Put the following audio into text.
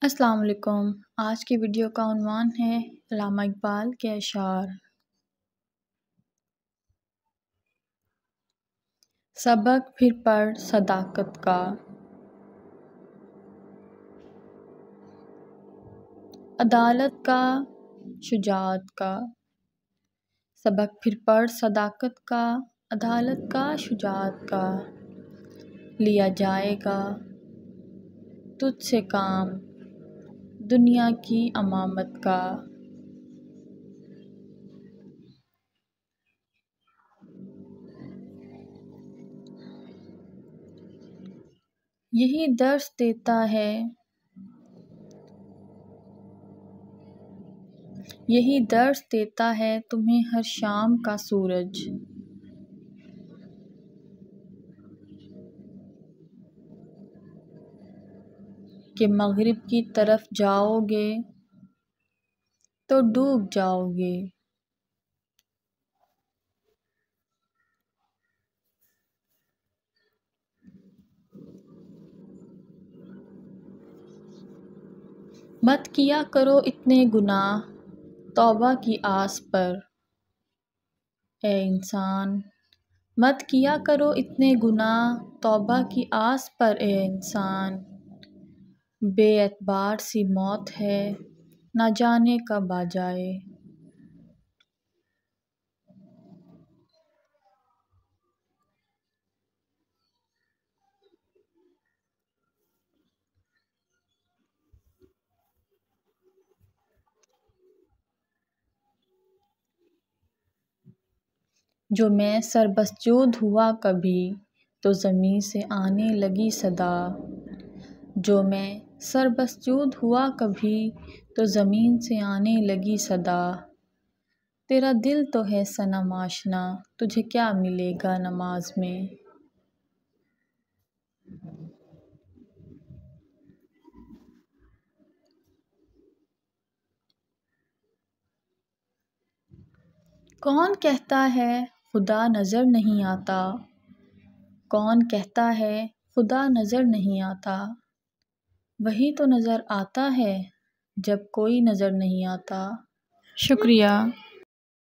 अस्सलाम वालेकुम। आज की वीडियो का उन्वान है अल्लामा इकबाल के अशार। सबक फिर पढ़ सदाकत का, अदालत का, शुजाअत का। सबक फिर पढ़ सदाकत का, अदालत का, शुजाअत का। लिया जाएगा तुझसे काम दुनिया की अमामत का। यही दर्स देता है, यही दर्स देता है तुम्हें हर शाम का सूरज। कि मग़रिब की तरफ जाओगे तो डूब जाओगे। मत किया करो इतने गुनाह तौबा की आस पर। ए इंसान, मत किया करो इतने गुनाह तौबा की आस पर। ए इंसान, बेएतबार सी मौत है ना जाने कब आ जाए। जो मैं सरबसजूद हुआ कभी तो ज़मीं से आने लगी सदा। जो मैं सरबसजूद हुआ कभी तो ज़मीन से आने लगी सदा। तेरा दिल तो है सनम आशना, तुझे क्या मिलेगा नमाज में। कौन कहता है खुदा नज़र नहीं आता। कौन कहता है खुदा नज़र नहीं आता। वही तो नज़र आता है जब कोई नज़र नहीं आता। शुक्रिया।